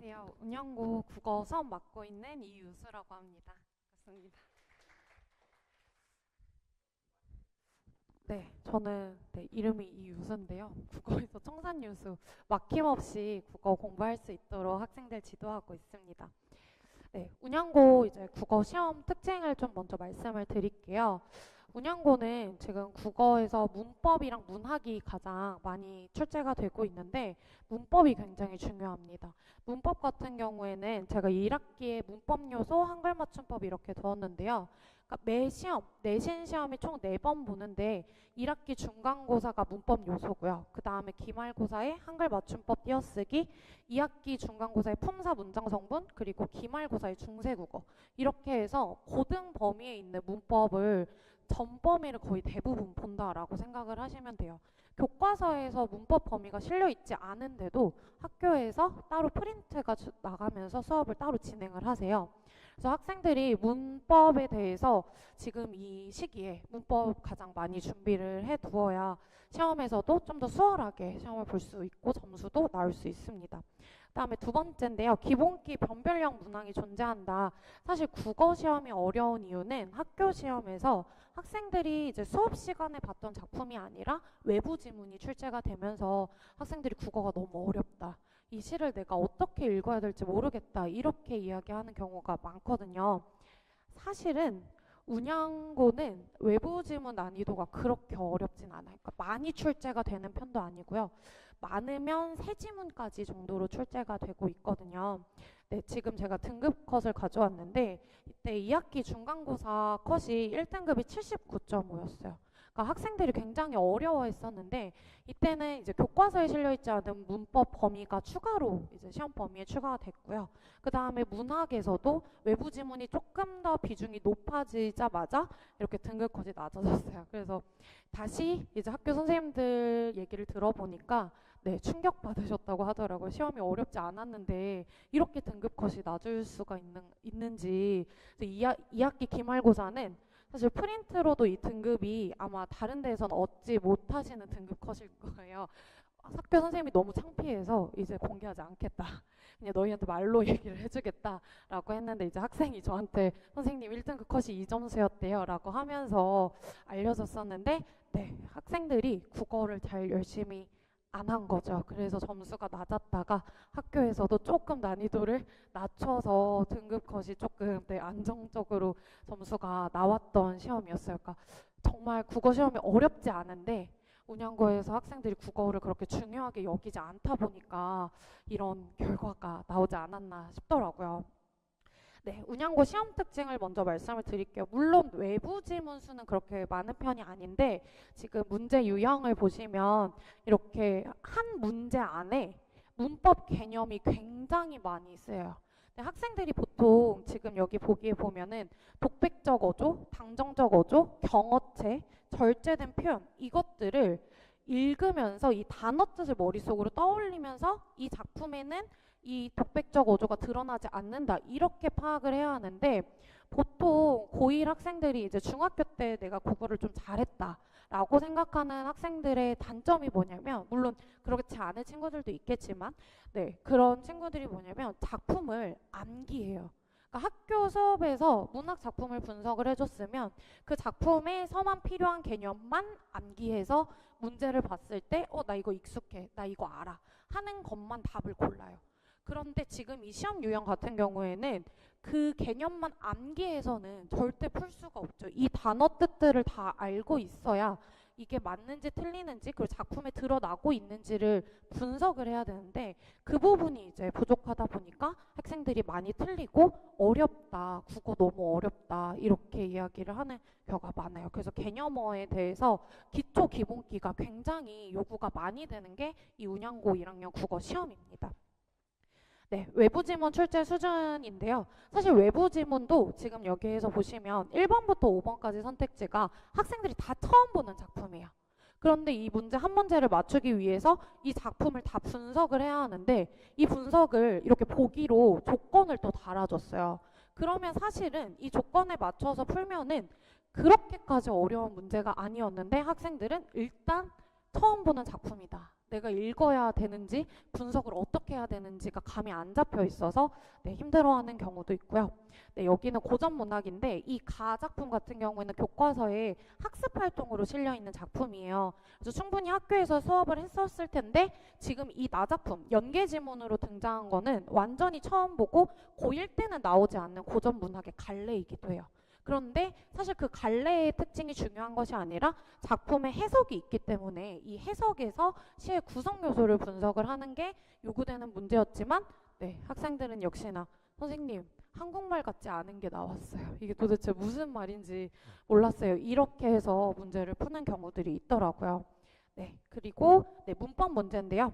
안녕하세요. 운영고 국어 수업 맡고 있는 이유수라고 합니다. 반갑습니다. 네, 저는 이름이 이유수인데요. 국어에서 청산유수, 막힘없이 국어 공부할 수 있도록 학생들 지도하고 있습니다. 네, 운영고 이제 국어 시험 특징을 좀 먼저 말씀을 드릴게요. 운영고는 지금 국어에서 문법이랑 문학이 가장 많이 출제가 되고 있는데 문법이 굉장히 중요합니다. 문법 같은 경우에는 제가 1학기에 문법 요소, 한글 맞춤법 이렇게 두었는데요. 그러니까 매 시험, 내신 시험이 총 4번 보는데 1학기 중간고사가 문법 요소고요. 그 다음에 기말고사에 한글 맞춤법 띄어쓰기, 2학기 중간고사의 품사 문장 성분, 그리고 기말고사의 중세국어 이렇게 해서 고등 범위에 있는 문법을 전 범위를 거의 대부분 본다라고 생각을 하시면 돼요. 교과서에서 문법 범위가 실려 있지 않은데도 학교에서 따로 프린트가 나가면서 수업을 따로 진행을 하세요. 그래서 학생들이 문법에 대해서 지금 이 시기에 문법 가장 많이 준비를 해 두어야 시험에서도 좀 더 수월하게 시험을 볼 수 있고 점수도 나올 수 있습니다. 그다음에 두 번째인데요. 기본기 변별력 문항이 존재한다. 사실 국어 시험이 어려운 이유는 학교 시험에서 학생들이 이제 수업 시간에 봤던 작품이 아니라 외부 지문이 출제가 되면서 학생들이 국어가 너무 어렵다. 이 시를 내가 어떻게 읽어야 될지 모르겠다. 이렇게 이야기하는 경우가 많거든요. 사실은 운영고는 외부 지문 난이도가 그렇게 어렵진 않아요. 그러니까 많이 출제가 되는 편도 아니고요. 많으면 세 지문까지 정도로 출제가 되고 있거든요. 네, 지금 제가 등급 컷을 가져왔는데 이때 2학기 중간고사 컷이 1등급이 79.5였어요. 그러니까 학생들이 굉장히 어려워했었는데 이때는 이제 교과서에 실려있지 않은 문법 범위가 추가로 이제 시험 범위에 추가가 됐고요. 그 다음에 문학에서도 외부 지문이 조금 더 비중이 높아지자마자 이렇게 등급 컷이 낮아졌어요. 그래서 다시 이제 학교 선생님들 얘기를 들어보니까 네, 충격받으셨다고 하더라고요. 시험이 어렵지 않았는데 이렇게 등급 컷이 낮을 수가 있는지. 2학기 기말고사는 사실 프린트로도 이 등급이 아마 다른 데에서는 얻지 못하시는 등급 컷일 거예요. 학교 선생님이 너무 창피해서 이제 공개하지 않겠다. 그냥 너희한테 말로 얘기를 해주겠다라고 했는데 이제 학생이 저한테 선생님 1등급 컷이 이 점수였대요 라고 하면서 알려줬었는데 네, 학생들이 국어를 잘 열심히 안 한 거죠. 그래서 점수가 낮았다가 학교에서도 조금 난이도를 낮춰서 등급 컷이 조금 네, 안정적으로 점수가 나왔던 시험이었어요. 그러니까 정말 국어 시험이 어렵지 않은데 운영고에서 학생들이 국어를 그렇게 중요하게 여기지 않다 보니까 이런 결과가 나오지 않았나 싶더라고요. 네, 운영고 시험 특징을 먼저 말씀을 드릴게요. 물론 외부 지문 수는 그렇게 많은 편이 아닌데 지금 문제 유형을 보시면 이렇게 한 문제 안에 문법 개념이 굉장히 많이 쓰여요. 근데 학생들이 보통 지금 여기 보기에 보면은 독백적 어조, 당정적 어조, 경어체, 절제된 표현 이것들을 읽으면서 이 단어 뜻을 머릿속으로 떠올리면서 이 작품에는 이 독백적 어조가 드러나지 않는다 이렇게 파악을 해야 하는데 보통 고1 학생들이 이제 중학교 때 내가 국어를 좀 잘했다 라고 생각하는 학생들의 단점이 뭐냐면 물론 그렇지 않은 친구들도 있겠지만 네 그런 친구들이 뭐냐면 작품을 암기해요. 그러니까 학교 수업에서 문학 작품을 분석을 해줬으면 그 작품에서만 필요한 개념만 암기해서 문제를 봤을 때 나 이거 익숙해 나 이거 알아 하는 것만 답을 골라요. 그런데 지금 이 시험 유형 같은 경우에는 그 개념만 암기해서는 절대 풀 수가 없죠. 이 단어 뜻들을 다 알고 있어야 이게 맞는지 틀리는지 그리고 작품에 드러나고 있는지를 분석을 해야 되는데 그 부분이 이제 부족하다 보니까 학생들이 많이 틀리고 어렵다, 국어 너무 어렵다 이렇게 이야기를 하는 경우가 많아요. 그래서 개념어에 대해서 기초 기본기가 굉장히 요구가 많이 되는 게 이 운영고 1학년 국어 시험입니다. 네, 외부 지문 출제 수준인데요. 사실 외부 지문도 지금 여기에서 보시면 1번부터 5번까지 선택지가 학생들이 다 처음 보는 작품이에요. 그런데 이 문제 한 문제를 맞추기 위해서 이 작품을 다 분석을 해야 하는데 이 분석을 이렇게 보기로 조건을 또 달아줬어요. 그러면 사실은 이 조건에 맞춰서 풀면은 그렇게까지 어려운 문제가 아니었는데 학생들은 일단 처음 보는 작품이다 내가 읽어야 되는지 분석을 어떻게 해야 되는지가 감이 안 잡혀 있어서 네, 힘들어하는 경우도 있고요. 네, 여기는 고전 문학인데 이 가 작품 같은 경우에는 교과서에 학습 활동으로 실려 있는 작품이에요. 그래서 충분히 학교에서 수업을 했었을 텐데 지금 이 나 작품 연계 지문으로 등장한 거는 완전히 처음 보고 고1 때는 나오지 않는 고전 문학의 갈래이기도 해요. 그런데 사실 그 갈래의 특징이 중요한 것이 아니라 작품의 해석이 있기 때문에 이 해석에서 시의 구성 요소를 분석을 하는 게 요구되는 문제였지만 네, 학생들은 역시나 선생님 한국말 같지 않은 게 나왔어요. 이게 도대체 무슨 말인지 몰랐어요. 이렇게 해서 문제를 푸는 경우들이 있더라고요. 네, 그리고 네, 문법 문제인데요.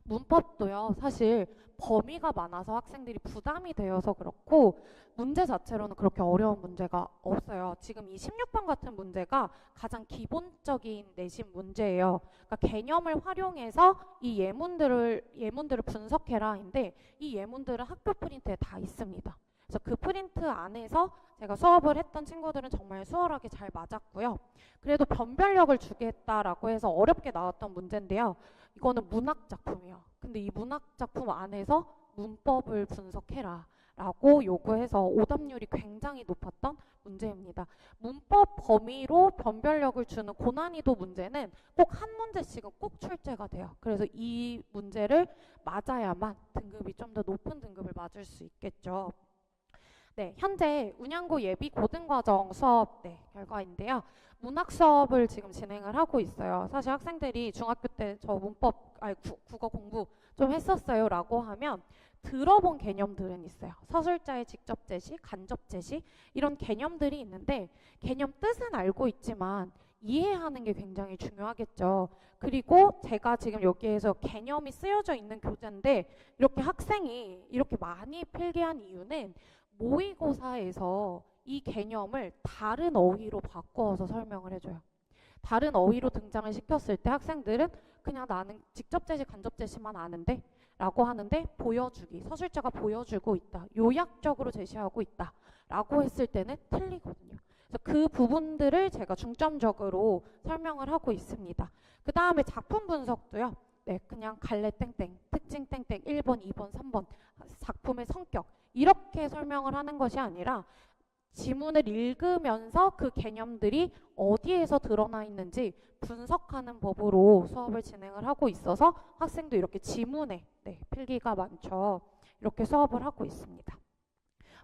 문법도요, 사실 범위가 많아서 학생들이 부담이 되어서 그렇고 문제 자체로는 그렇게 어려운 문제가 없어요. 지금 이 16번 같은 문제가 가장 기본적인 내신 문제예요. 그러니까 개념을 활용해서 이 예문들을 분석해라인데 이 예문들은 학교 프린트에 다 있습니다. 그래서 그 프린트 안에서 제가 수업을 했던 친구들은 정말 수월하게 잘 맞았고요. 그래도 변별력을 주겠다라고 해서 어렵게 나왔던 문제인데요. 이거는 문학 작품이에요. 근데 이 문학 작품 안에서 문법을 분석해라 라고 요구해서 오답률이 굉장히 높았던 문제입니다. 문법 범위로 변별력을 주는 고난이도 문제는 꼭 한 문제씩은 꼭 출제가 돼요. 그래서 이 문제를 맞아야만 등급이 좀 더 높은 등급을 맞을 수 있겠죠. 네, 현재 운양고 예비 고등과정 수업 결과인데요. 문학 수업을 지금 진행을 하고 있어요. 사실 학생들이 중학교 때 저 국어 공부 좀 했었어요 라고 하면 들어본 개념들은 있어요. 서술자의 직접 제시, 간접 제시 이런 개념들이 있는데 개념 뜻은 알고 있지만 이해하는 게 굉장히 중요하겠죠. 그리고 제가 지금 여기에서 개념이 쓰여져 있는 교재인데 이렇게 학생이 이렇게 많이 필기한 이유는 모의고사에서 이 개념을 다른 어휘로 바꿔서 설명을 해줘요. 다른 어휘로 등장을 시켰을 때 학생들은 그냥 나는 직접 제시, 간접 제시만 아는데 라고 하는데 보여주기, 서술자가 보여주고 있다, 요약적으로 제시하고 있다 라고 했을 때는 틀리거든요. 그래서 그 부분들을 제가 중점적으로 설명을 하고 있습니다. 그 다음에 작품 분석도요. 네, 그냥 갈래 땡땡, 특징 땡땡, 1번, 2번, 3번, 작품의 성격 이렇게 설명을 하는 것이 아니라 지문을 읽으면서 그 개념들이 어디에서 드러나 있는지 분석하는 법으로 수업을 진행을 하고 있어서 학생도 이렇게 지문에 필기가 많죠. 이렇게 수업을 하고 있습니다.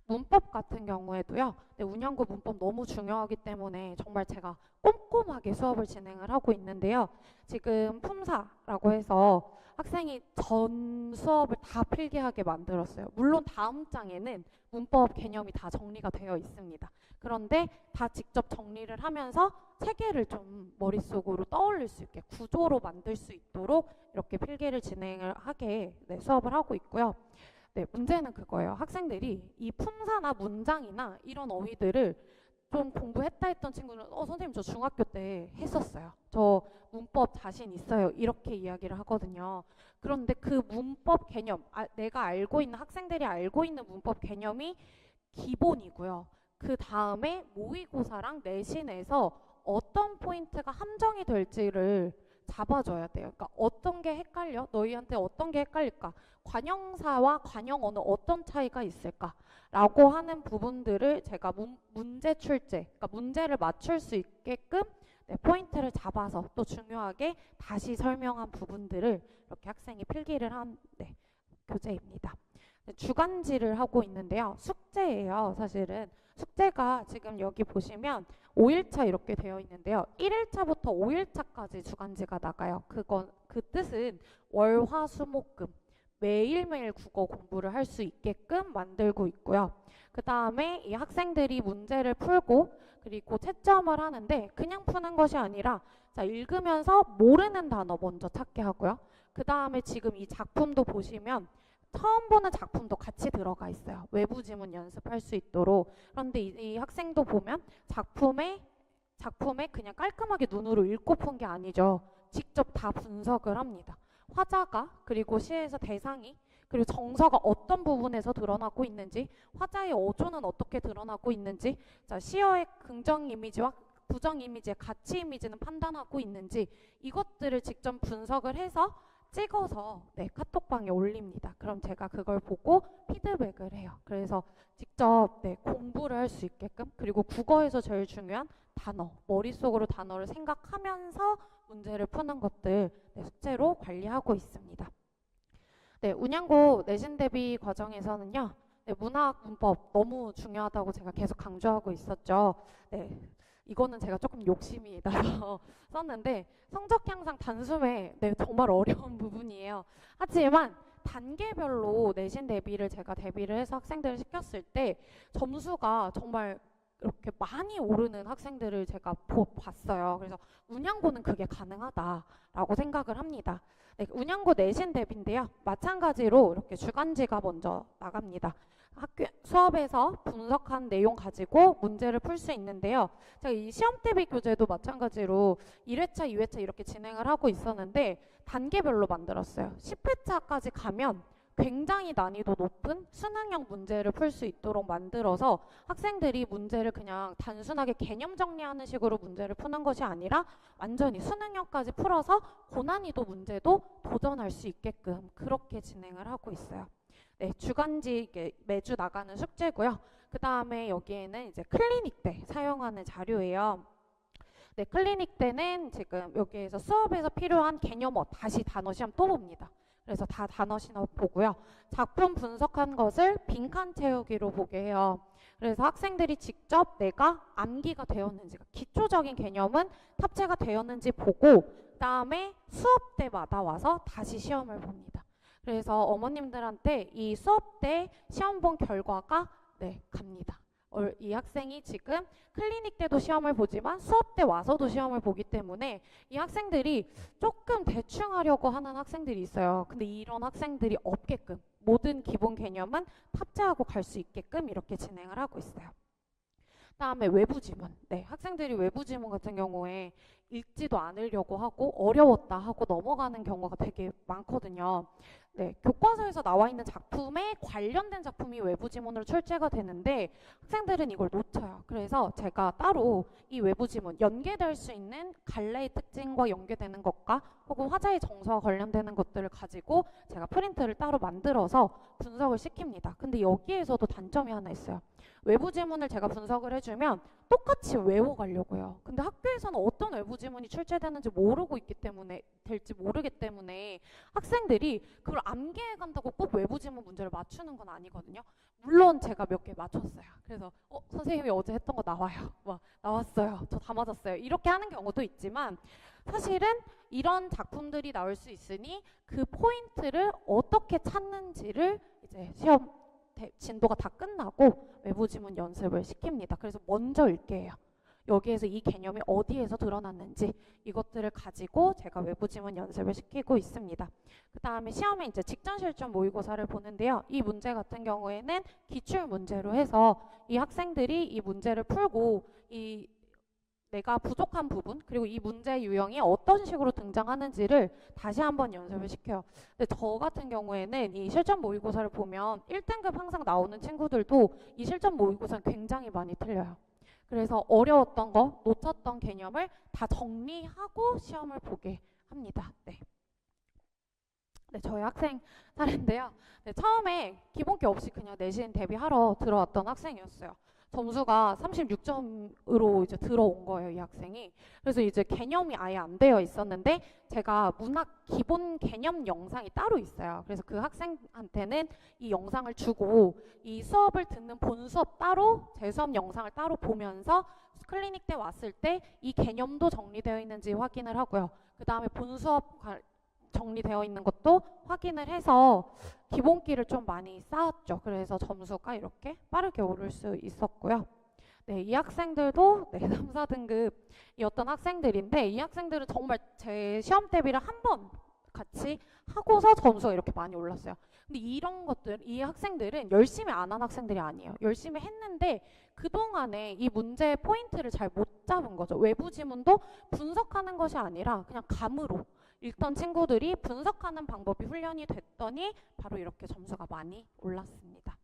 문법 같은 경우에도요. 운영고 문법 너무 중요하기 때문에 정말 제가 꼼꼼하게 수업을 진행을 하고 있는데요. 지금 품사라고 해서 학생이 전 수업을 다 필기하게 만들었어요. 물론 다음 장에는 문법 개념이 다 정리가 되어 있습니다. 그런데 다 직접 정리를 하면서 체계를 좀 머릿속으로 떠올릴 수 있게 구조로 만들 수 있도록 이렇게 필기를 진행을 하게 수업을 하고 있고요. 네, 문제는 그거예요. 학생들이 이 품사나 문장이나 이런 어휘들을 좀 공부했다 했던 친구는 선생님 저 중학교 때 했었어요. 저 문법 자신 있어요. 이렇게 이야기를 하거든요. 그런데 그 문법 개념, 내가 알고 있는 학생들이 알고 있는 문법 개념이 기본이고요. 그 다음에 모의고사랑 내신에서 어떤 포인트가 함정이 될지를 잡아줘야 돼요. 그러니까 어떤 게 헷갈려? 너희한테 어떤 게 헷갈릴까? 관형사와 관형어는 어떤 차이가 있을까? 라고 하는 부분들을 제가 문제 출제, 그러니까 문제를 맞출 수 있게끔 포인트를 잡아서 또 중요하게 다시 설명한 부분들을 이렇게 학생이 필기를 한 교재입니다. 주간지를 하고 있는데요. 숙제예요. 사실은 숙제가 지금 여기 보시면 5일차 이렇게 되어 있는데요. 1일차부터 5일차까지 주간지가 나가요. 그 뜻은 월, 화, 수, 목, 금 매일매일 국어 공부를 할 수 있게끔 만들고 있고요. 그 다음에 이 학생들이 문제를 풀고 그리고 채점을 하는데 그냥 푸는 것이 아니라 자, 읽으면서 모르는 단어 먼저 찾게 하고요. 그 다음에 지금 이 작품도 보시면 처음 보는 작품도 같이 들어가 있어요. 외부 지문 연습할 수 있도록. 그런데 이 학생도 보면 작품에 그냥 깔끔하게 눈으로 읽고 푼 게 아니죠. 직접 다 분석을 합니다. 화자가 그리고 시에서 대상이 그리고 정서가 어떤 부분에서 드러나고 있는지 화자의 어조는 어떻게 드러나고 있는지 자, 시어의 긍정 이미지와 부정 이미지의 가치 이미지는 판단하고 있는지 이것들을 직접 분석을 해서 찍어서 카톡방에 올립니다. 그럼 제가 그걸 보고 피드백을 해요. 그래서 직접 공부를 할 수 있게끔, 그리고 국어에서 제일 중요한 단어, 머릿속으로 단어를 생각하면서 문제를 푸는 것들 숙제로 관리하고 있습니다. 운양고 내신 대비 과정에서는요, 문학, 문법 너무 중요하다고 제가 계속 강조하고 있었죠. 이거는 제가 조금 욕심이 나서 썼는데 성적 향상 단숨에 정말 어려운 부분이에요. 하지만 단계별로 내신 대비를 제가 대비를 해서 학생들을 시켰을 때 점수가 정말 이렇게 많이 오르는 학생들을 제가 봤어요. 그래서 운양고는 그게 가능하다라고 생각을 합니다. 운양고 내신 대비인데요. 마찬가지로 이렇게 주간지가 먼저 나갑니다. 학교 수업에서 분석한 내용 가지고 문제를 풀 수 있는데요. 제가 이 시험 대비 교재도 마찬가지로 1회차, 2회차 이렇게 진행을 하고 있었는데 단계별로 만들었어요. 10회차까지 가면 굉장히 난이도 높은 수능형 문제를 풀 수 있도록 만들어서 학생들이 문제를 그냥 단순하게 개념 정리하는 식으로 문제를 푸는 것이 아니라 완전히 수능형까지 풀어서 고난이도 문제도 도전할 수 있게끔 그렇게 진행을 하고 있어요. 주간지 이게 매주 나가는 숙제고요. 그 다음에 여기에는 이제 클리닉 때 사용하는 자료예요. 클리닉 때는 지금 여기에서 수업에서 필요한 개념어 다시 단어 시험 또 봅니다. 그래서 다 단어 시험 보고요. 작품 분석한 것을 빈칸 채우기로 보게 해요. 그래서 학생들이 직접 내가 암기가 되었는지, 기초적인 개념은 탑재가 되었는지 보고 그 다음에 수업 때마다 와서 다시 시험을 봅니다. 그래서 어머님들한테 이 수업 때 시험 본 결과가 갑니다. 이 학생이 지금 클리닉 때도 시험을 보지만 수업 때 와서도 시험을 보기 때문에 이 학생들이 조금 대충 하려고 하는 학생들이 있어요. 근데 이런 학생들이 없게끔 모든 기본 개념은 탑재하고 갈 수 있게끔 이렇게 진행을 하고 있어요. 다음에 외부 지문. 학생들이 외부 지문 같은 경우에 읽지도 않으려고 하고 어려웠다 하고 넘어가는 경우가 되게 많거든요. 교과서에서 나와 있는 작품에 관련된 작품이 외부 지문으로 출제가 되는데 학생들은 이걸 놓쳐요. 그래서 제가 따로 이 외부 지문 연계될 수 있는 갈래의 특징과 연계되는 것과 혹은 화자의 정서와 관련되는 것들을 가지고 제가 프린트를 따로 만들어서 분석을 시킵니다. 근데 여기에서도 단점이 하나 있어요. 외부 지문을 제가 분석을 해주면 똑같이 외워가려고 해요. 근데 학교에서는 어떤 외부 지문이 출제되는지 모르고 있기 때문에 될지 모르기 때문에 학생들이 그걸 암기해 간다고 꼭 외부 지문 문제를 맞추는 건 아니거든요. 물론 제가 몇 개 맞췄어요. 그래서 선생님이 어제 했던 거 나와요. 나왔어요. 저 다 맞았어요. 이렇게 하는 경우도 있지만 사실은 이런 작품들이 나올 수 있으니 그 포인트를 어떻게 찾는지를 이제 시험 진도가 다 끝나고 외부 지문 연습을 시킵니다. 그래서 먼저 읽게 해요. 여기에서 이 개념이 어디에서 드러났는지 이것들을 가지고 제가 외부 지문 연습을 시키고 있습니다. 그 다음에 시험에 이제 직전 실전 모의고사를 보는데요. 이 문제 같은 경우에는 기출 문제로 해서 이 학생들이 이 문제를 풀고 이 내가 부족한 부분 그리고 이 문제 유형이 어떤 식으로 등장하는지를 다시 한번 연습을 시켜요. 근데 저 같은 경우에는 이 실전 모의고사를 보면 1등급 항상 나오는 친구들도 이 실전 모의고사는 굉장히 많이 틀려요. 그래서 어려웠던 거, 놓쳤던 개념을 다 정리하고 시험을 보게 합니다. 저희 학생 사례인데요. 처음에 기본기 없이 그냥 내신 대비하러 들어왔던 학생이었어요. 점수가 36점으로 이제 들어온 거예요, 이 학생이. 그래서 이제 개념이 아예 안 되어 있었는데 제가 문학 기본 개념 영상이 따로 있어요. 그래서 그 학생한테는 이 영상을 주고 이 수업을 듣는 본 수업 따로 제 수업 영상을 따로 보면서 클리닉 때 왔을 때 이 개념도 정리되어 있는지 확인을 하고요. 그 다음에 본 수업 정리되어 있는 것도 확인을 해서 기본기를 좀 많이 쌓았죠. 그래서 점수가 이렇게 빠르게 오를 수 있었고요. 이 학생들도 3, 4등급이었던 학생들인데 이 학생들은 정말 제 시험 대비를 한 번 같이 하고서 점수가 이렇게 많이 올랐어요. 근데 이런 것들, 이 학생들은 열심히 안 한 학생들이 아니에요. 열심히 했는데 그동안에 이 문제의 포인트를 잘 못 잡은 거죠. 외부 지문도 분석하는 것이 아니라 그냥 감으로 읽던 친구들이 분석하는 방법이 훈련이 됐더니 바로 이렇게 점수가 많이 올랐습니다.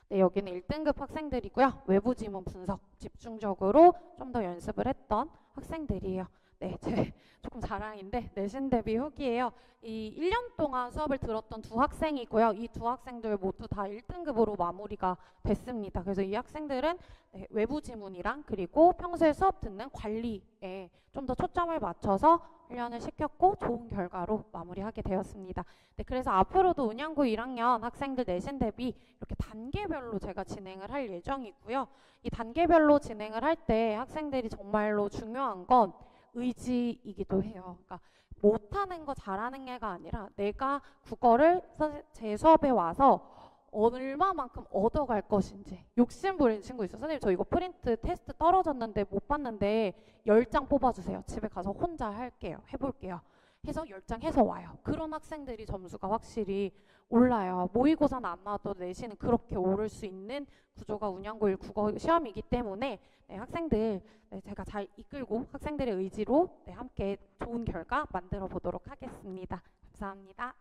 네, 여기는 1등급 학생들이고요. 외부 지문 분석 집중적으로 좀 더 연습을 했던 학생들이에요. 네, 제 조금 자랑인데 내신 대비 후기예요. 이 1년 동안 수업을 들었던 두 학생이고요. 이 두 학생들 모두 다 1등급으로 마무리가 됐습니다. 그래서 이 학생들은 네, 외부 지문이랑 그리고 평소에 수업 듣는 관리에 좀 더 초점을 맞춰서 훈련을 시켰고 좋은 결과로 마무리하게 되었습니다. 네, 그래서 앞으로도 운양고 1학년 학생들 내신 대비 이렇게 단계별로 제가 진행을 할 예정이고요. 이 단계별로 진행을 할 때 학생들이 정말로 중요한 건 의지이기도 해요. 그러니까 못하는 거 잘하는 게가 아니라 내가 국어를 제 수업에 와서 얼마만큼 얻어갈 것인지 욕심 부리는 친구 있어요. 선생님 저 이거 프린트 테스트 떨어졌는데 못 봤는데 10장 뽑아주세요. 집에 가서 혼자 할게요. 해볼게요. 해서 10장 해서 와요. 그런 학생들이 점수가 확실히 올라요. 모의고사는 안 나와도 내신은 그렇게 오를 수 있는 구조가 운양고 1 국어 시험이기 때문에 네, 학생들 네, 제가 잘 이끌고 학생들의 의지로 네, 함께 좋은 결과 만들어 보도록 하겠습니다. 감사합니다.